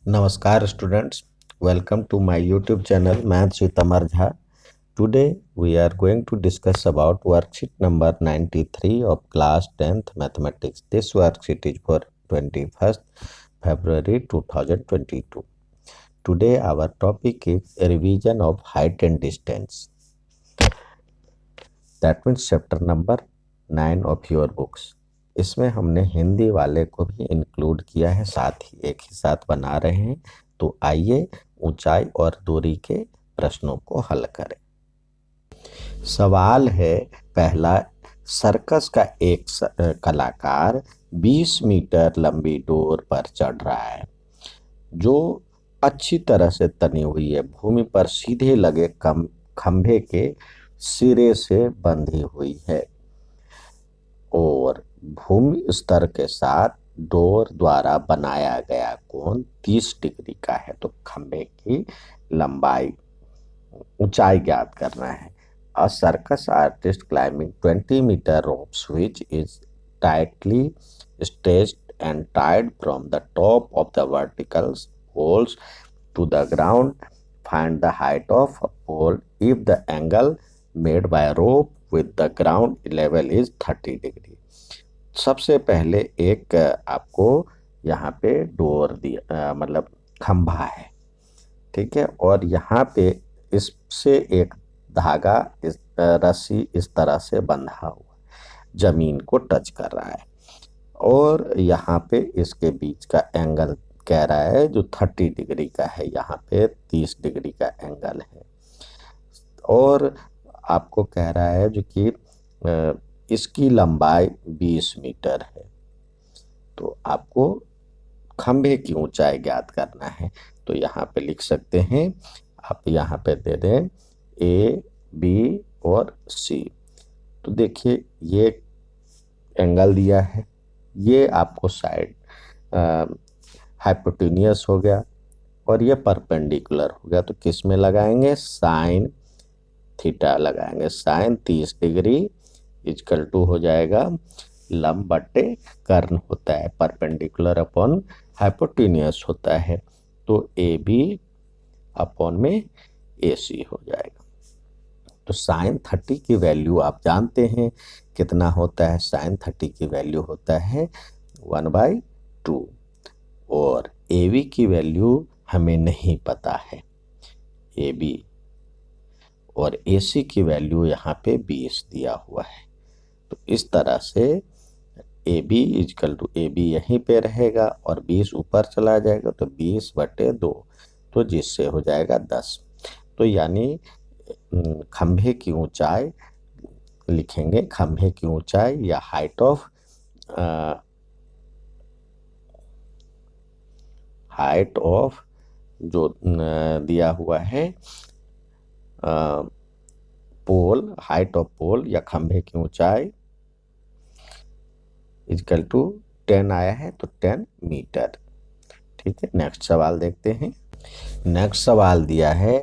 Namaskar students, welcome to my YouTube channel Maths with Amar Jha. Today we are going to discuss about worksheet number 93 of class 10th mathematics. This worksheet is for 21st February 2022. Today our topic is a revision of height and distance. That means chapter number 9 of your books. इसमें हमने हिंदी वाले को भी include किया है, साथ ही एक ही साथ बना रहे हैं। तो आइए ऊंचाई और दूरी के प्रश्नों को हल करें। सवाल है पहला, सर्कस का एक कलाकार 20 मीटर लंबी डोर पर चढ़ रहा है जो अच्छी तरह से तनी हुई है, भूमि पर सीधे लगे खंभे के सिरे से बंधी हुई है और भूमि स्तर के साथ डोर द्वारा बनाया गया कोण 30 डिग्री का है। तो खंभे की लंबाई ऊंचाई ज्ञात करना है। A circus artist climbing 20 metre ropes which is tightly stretched and tied from the top of the vertical poles to the ground. Find the height of a pole if the angle made by rope with the ground level is 30 degree. सबसे पहले एक आपको यहाँ पे door दिया, मतलब खंभा है, ठीक है, और यहाँ पे इससे एक धागा रस्सी इस तरह से बंधा हुआ जमीन को टच कर रहा है और यहाँ पे इसके बीच का एंगल कह रहा है जो 30 डिग्री का है, यहाँ पे 30 डिग्री का एंगल है और आपको कह रहा है जो कि इसकी लंबाई 20 मीटर है। तो आपको खंभे की ऊंचाई ज्ञात करना है। तो यहाँ पे लिख सकते हैं, आप यहाँ पे दे दें ए बी और सी। तो देखिए ये एंगल दिया है, ये आपको साइड हाइपोटेन्यूस हो गया और ये परपेंडिकुलर हो गया। तो किस में लगाएंगे? साइन थीटा लगाएंगे। साइन 30 डिग्री इक्वल टू हो जाएगा लंब बटे कर्ण होता है, परपेंडिकुलर अपॉन हाइपोटेन्यूस होता है, तो ए बी अपॉन में ए सी हो जाएगा। तो साइन 30 की वैल्यू आप जानते हैं कितना होता है। साइन 30 की वैल्यू होता है 1/2 और ए बी की वैल्यू हमें नहीं पता है, ए बी और ए सी की वैल्यू यहाँ पे 20 दिया हुआ है। तो इस तरह से A B equal to A B यहीं पे रहेगा और 20 ऊपर चला जाएगा, तो 20/2, तो जिससे हो जाएगा 10। तो यानी खंभे की ऊंचाई लिखेंगे, खंभे की ऊंचाई या हाइट ऑफ जो दिया हुआ है पोल, हाइट ऑफ पोल या खंभे की ऊंचाई इक्वल टू 10 आया है, तो 10 मीटर। ठीक है, नेक्स्ट सवाल देखते हैं। नेक्स्ट सवाल दिया है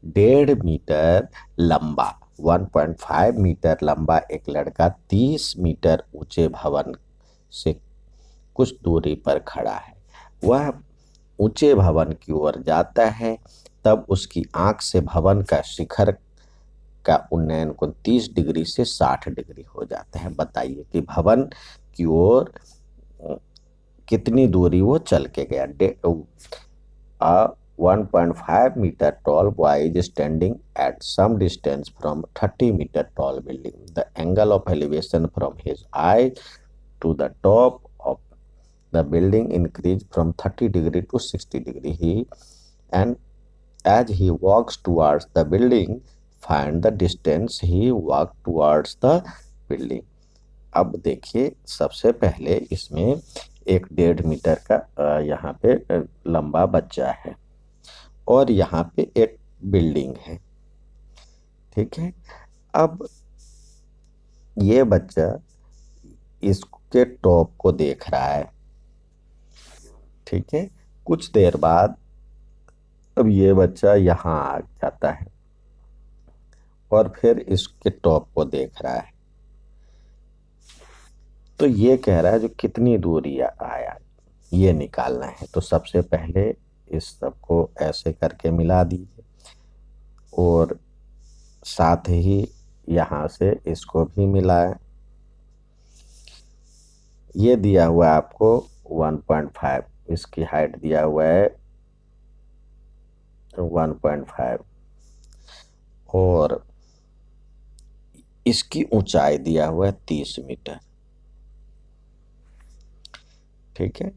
1.5 मीटर लंबा 1.5 मीटर लंबा एक लड़का 30 मीटर ऊंचे भवन से कुछ दूरी पर खड़ा है। वह ऊंचे भवन की ओर जाता है, तब उसकी आंख से भवन का शिखर का उन्नयन कोण 30 डिग्री से 60 डिग्री हो जाता है। बताइए कि भवन की ओर कितनी दूरी वो चल के गया। 1.5 meter tall boy is standing at some distance from 30 meter tall building. The angle of elevation from his eye to the top of the building increased from 30 degree to 60 degree. And as he walks towards the building, find the distance he walked towards the building. अब देखिए सबसे पहले इसमें एक 1.5 metre का यहाँ पे लंबा बच्चा है और यहाँ पे एक बिल्डिंग है, ठीक है। अब ये बच्चा इसके टॉप को देख रहा है, ठीक है। कुछ देर बाद अब ये बच्चा यहाँ आ जाता है और फिर इसके टॉप को देख रहा है। तो ये कह रहा है जो कितनी दूरी आया ये निकालना है। तो सबसे पहले इस सबको ऐसे करके मिला दीजिए और साथ ही यहाँ से इसको भी मिलाएं। ये दिया हुआ है आपको 1.5, इसकी हाइट दिया हुआ है 1.5 और इसकी ऊंचाई दिया हुआ है 30 मीटर। ठीक है,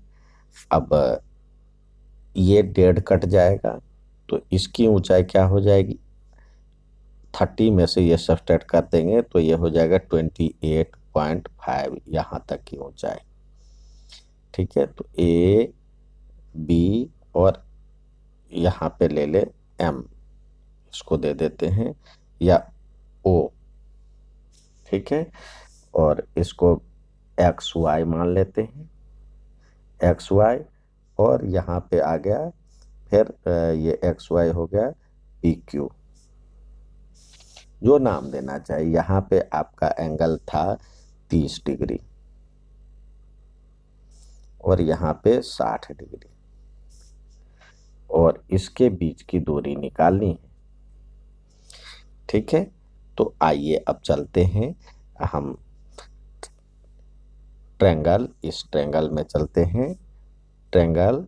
अब ये 1.5 कट जाएगा तो इसकी ऊंचाई क्या हो जाएगी, 30 में से ये सब्ट्रैक्ट कर देंगे तो ये हो जाएगा 28.5 यहाँ तक की ऊंचाई। ठीक है, तो ए बी और यहाँ पे ले ले एम, इसको दे देते हैं, या ओ। ठीक है, और इसको एक्स वाई मान लेते हैं, एक्स वाई, और यहाँ पे आ गया फिर ये एक्स वाई हो गया पी क्यू, जो नाम देना चाहिए। यहाँ पे आपका एंगल था 30 डिग्री और यहाँ पे 60 डिग्री और इसके बीच की दूरी निकालनी है। ठीक है, तो आइए अब चलते हैं हम ट्रायंगल, इस ट्रायंगल में चलते हैं। Triangle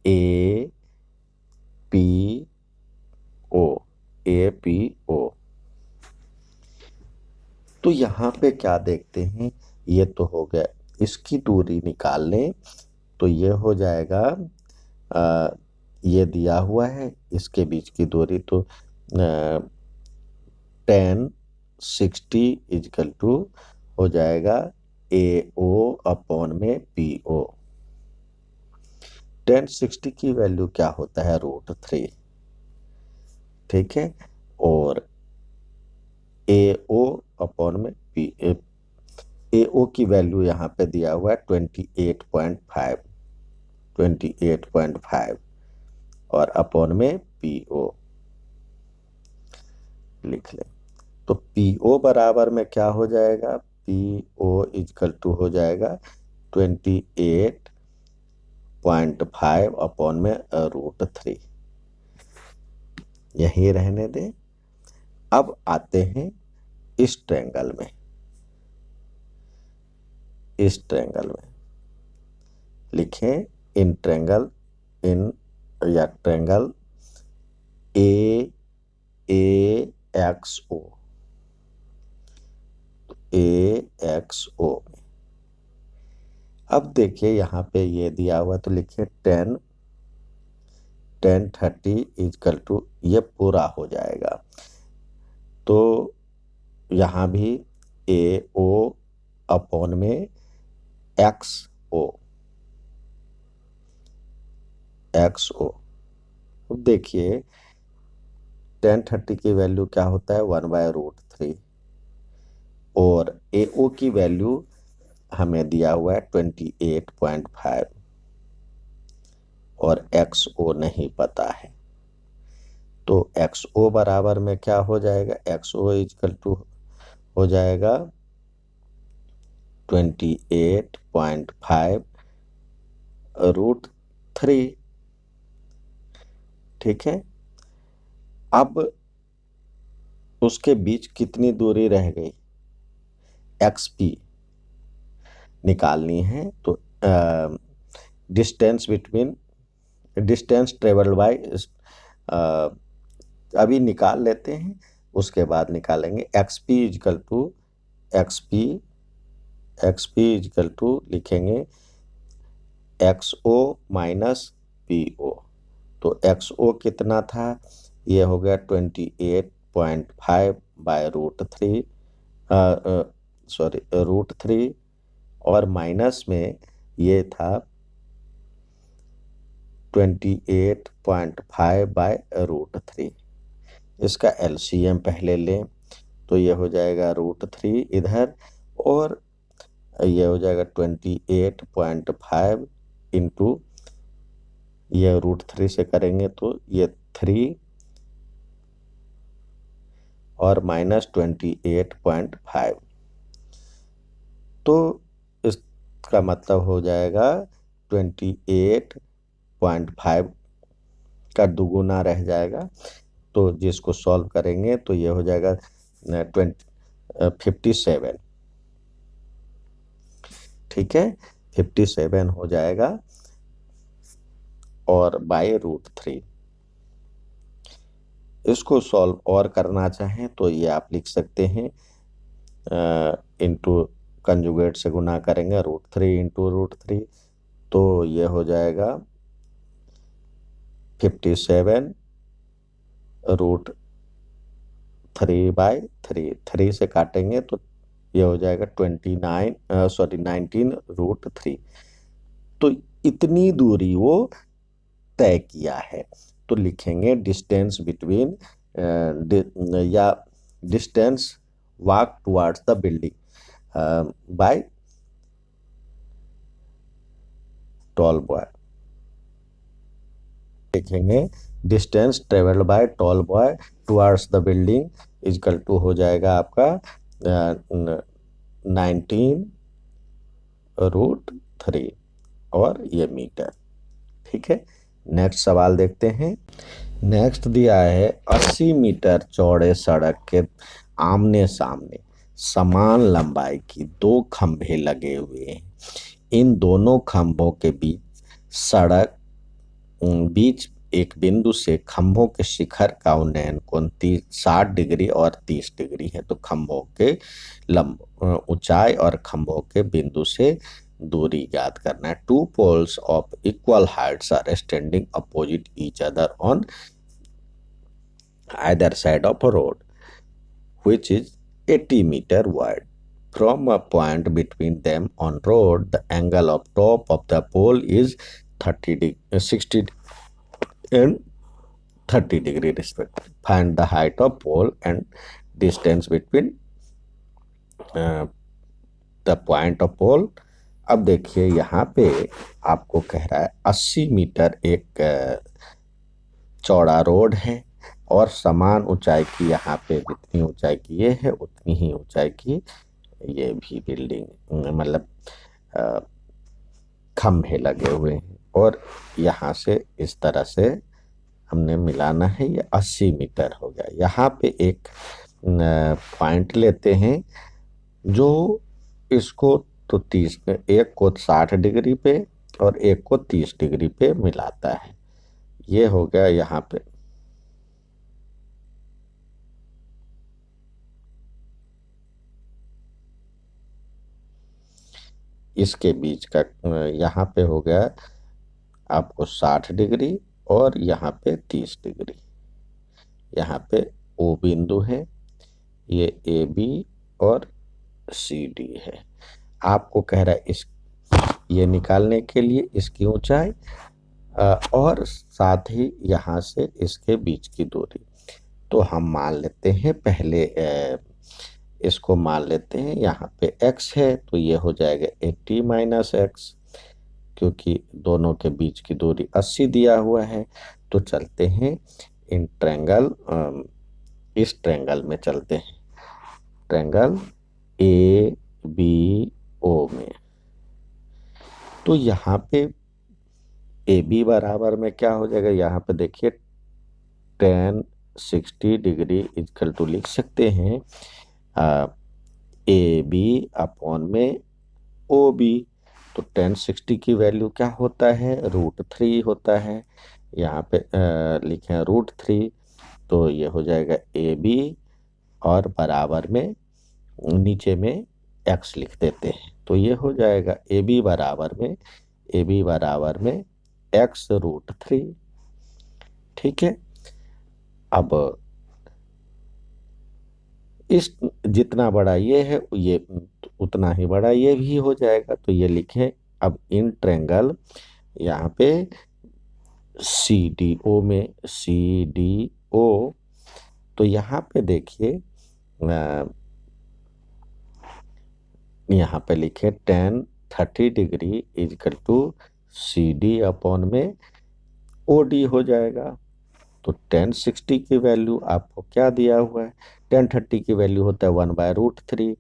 A P O, A P O. तो यहाँ पे क्या देखते हैं, ये तो हो गया, इसकी दूरी निकाल लें तो ये हो जाएगा ये दिया हुआ है, इसके बीच की दूरी तो 1060 इजकल टू हो जाएगा ए ओ अपॉन में पी ओ। 1060 की वैल्यू क्या होता है, √3। ठीक है, और ए ओ अपॉन में पी ए ओ की वैल्यू यहाँ पे दिया हुआ है 28.5, 28.5 और अपॉन में पी ओ लिख लें। तो पी ओ बराबर में क्या हो जाएगा, पी ओ इजकल टू हो जाएगा 28.5 अपॉन में √3। यही रहने दें। अब आते हैं इस ट्रायंगल में, इस ट्रायंगल में लिखें इन ट्रायंगल, इन या triangle A X O, A X O. अब देखिए यहाँ पे ये दिया हुआ तो लिखिए 1030 इजकल टू, ये पूरा हो जाएगा तो यहाँ भी ए ओ अपॉन में एक्स ओ, एक्स ओ। देखिए 1030 की वैल्यू क्या होता है, 1/√3 और ए ओ की वैल्यू हमें दिया हुआ है 28.5 और एक्स ओ नहीं पता है। तो एक्स ओ बराबर में क्या हो जाएगा, एक्स ओ इजकल टू हो जाएगा 28.5 √3। ठीक है, अब उसके बीच कितनी दूरी रह गई, एक्स पी निकालनी है। तो distance between, distance travelled by, अभी निकाल लेते हैं, उसके बाद निकालेंगे X P is equal to, X P is equal to लिखेंगे X O minus P O. तो एक्स ओ कितना था, ये हो गया 28.5 बाय √3, सॉरी √3 और माइनस में ये था 28.5 बाय √3। इसका एलसीएम पहले लें तो ये हो जाएगा √3 इधर और ये हो जाएगा 28.5 इंटू, ये √3 से करेंगे तो ये 3 और माइनस 28.5, तो इसका मतलब हो जाएगा 28.5 का दुगुना रह जाएगा। तो जिसको सॉल्व करेंगे तो ये हो जाएगा 57। ठीक है, 57 हो जाएगा और बाय √3। इसको सॉल्व और करना चाहें तो ये आप लिख सकते हैं, इंटू कंजुगेट से गुना करेंगे √3 इंटू √3, तो ये हो जाएगा 57 √3/3। 3 से काटेंगे तो ये हो जाएगा 19 तो इतनी दूरी वो तय किया है। तो लिखेंगे डिस्टेंस बिटवीन या distance walk towards the building by tall boy. लिखेंगे distance travelled by tall boy towards the building is equal to हो जाएगा आपका 19 √3 और ये मीटर। ठीक है, नेक्स्ट सवाल देखते हैं। नेक्स्ट दिया है 80 मीटर चौड़े सड़क के आमने सामने समान लंबाई की 2 खंभे लगे हुए हैं। इन दोनों खंभों के बीच एक बिंदु से खंभों के शिखर का उन्नयन कोण 60 डिग्री और 30 डिग्री है। तो खंभों के ऊंचाई और खंभों के बिंदु से दूरी ज्ञात करना है। 2 poles of equal heights are standing opposite each other on either side of a road which is 80 meter wide. From a point between them on road, the angle of top of the pole is 60 and 30 degree respectively. Find the height of pole and distance between the point of pole. अब देखिए यहाँ पे आपको कह रहा है 80 metre एक चौड़ा रोड है और समान ऊंचाई की, यहाँ पे जितनी ऊंचाई की ये है उतनी ही ऊंचाई की ये भी बिल्डिंग मतलब खंभे लगे हुए हैं और यहाँ से इस तरह से हमने मिलाना है। ये 80 मीटर हो गया। यहाँ पे एक पॉइंट लेते हैं जो इसको तो 30, एक को 60 डिग्री पे और एक को 30 डिग्री पे मिलाता है। ये हो गया यहाँ पे इसके बीच का, यहाँ पे हो गया आपको 60 डिग्री और यहाँ पे 30 डिग्री। यहाँ पे ओ बिंदु है, ये ए बी और सी डी है। आपको कह रहा है इस ये निकालने के लिए इसकी ऊंचाई और साथ ही यहाँ से इसके बीच की दूरी। तो हम मान लेते हैं पहले इसको मान लेते हैं यहाँ पे x है तो ये हो जाएगा 80 - x, क्योंकि दोनों के बीच की दूरी 80 दिया हुआ है। तो चलते हैं इन ट्रायंगल, इस ट्रायंगल में चलते हैं, ट्रायंगल ABO में। तो यहाँ पे AB बराबर में क्या हो जाएगा, यहाँ पे देखिए tan 60 डिग्री इक्वल टू लिख सकते हैं AB अपॉन में OB। तो tan 60 की वैल्यू क्या होता है, √3 होता है। यहाँ पे लिखें √3, तो ये हो जाएगा AB और बराबर में नीचे में x लिख देते हैं। तो ये हो जाएगा AB बराबर में x √3। ठीक है, अब इस जितना बड़ा ये है ये उतना ही बड़ा ये भी हो जाएगा। तो ये लिखें अब इन ट्रायंगल यहाँ पे CDO में, CDO, तो यहाँ पे देखिए यहाँ पे लिखे tan 30 degree equal to CD upon में OD हो जाएगा। तो tan 60 की वैल्यू आपको क्या दिया हुआ है, tan 30 की वैल्यू होता है 1/√3।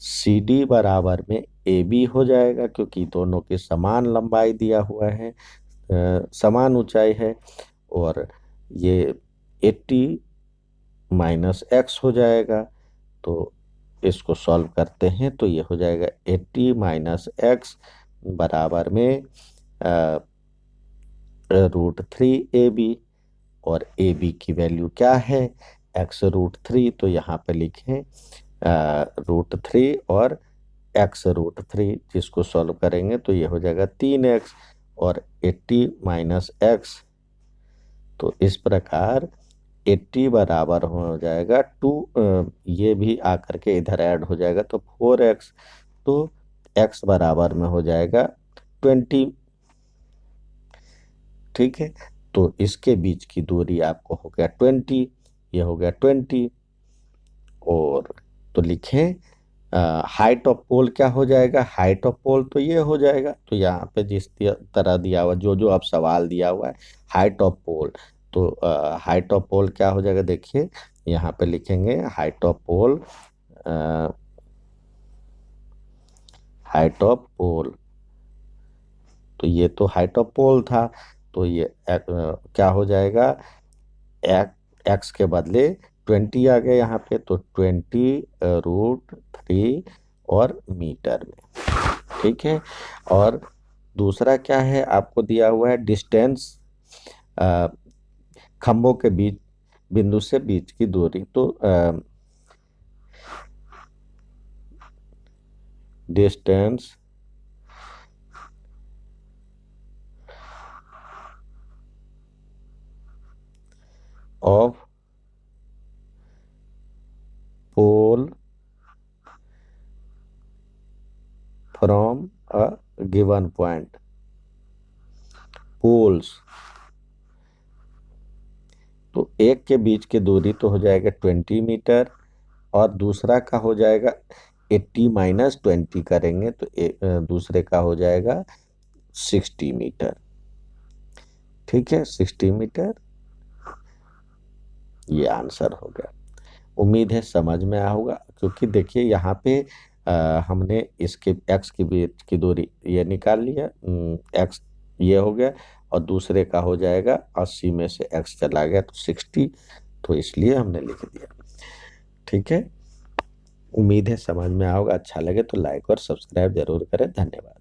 CD बराबर में AB हो जाएगा क्योंकि दोनों की समान लंबाई दिया हुआ है, समान ऊंचाई है। और ये 80 माइनस एक्स हो जाएगा। तो इसको सॉल्व करते हैं तो ये हो जाएगा 80 माइनस एक्स बराबर में √3 AB। और ए बी की वैल्यू क्या है, x√3, तो यहाँ पे लिखें √3 और x√3, जिसको सॉल्व करेंगे तो ये हो जाएगा 3x और 80 माइनस एक्स। तो इस प्रकार 80 बराबर हो जाएगा 2, ये भी आकर के इधर ऐड हो जाएगा तो 4x। तो x बराबर में हो जाएगा 20। ठीक है, तो इसके बीच की दूरी आपको हो गया 20, ये हो गया 20। और तो लिखें हाइट ऑफ पोल क्या हो जाएगा, हाइट ऑफ पोल तो ये हो जाएगा। तो यहाँ पे जिस तरह दिया हुआ, जो जो अब सवाल दिया हुआ है हाइट ऑफ पोल, तो हाइट ऑफ पोल क्या हो जाएगा, देखिए यहाँ पे लिखेंगे height of pole, height of pole, तो ये तो हाइट ऑफ पोल था, तो ये क्या हो जाएगा, एक्स के बदले 20 आ गया यहाँ पे, तो 20√3 और मीटर में। ठीक है, और दूसरा क्या है आपको दिया हुआ है डिस्टेंस, खंभों के बीच बिंदु से बीच की दूरी। तो distance of pole from a given point, poles, तो एक के बीच की दूरी तो हो जाएगा 20 मीटर और दूसरा का हो जाएगा 80 माइनस 20 करेंगे तो दूसरे का हो जाएगा 60 मीटर। ठीक है, 60 मीटर, ये आंसर हो गया। उम्मीद है समझ में आया होगा, क्योंकि देखिए यहाँ पे हमने इसके एक्स की बीच की दूरी ये निकाल लिया, एक्स ये हो गया और दूसरे का हो जाएगा 80 में से एक्स चला गया तो 60, तो इसलिए हमने लिख दिया। ठीक है, उम्मीद है समझ में आया होगा। अच्छा लगे तो लाइक और सब्सक्राइब जरूर करें। धन्यवाद।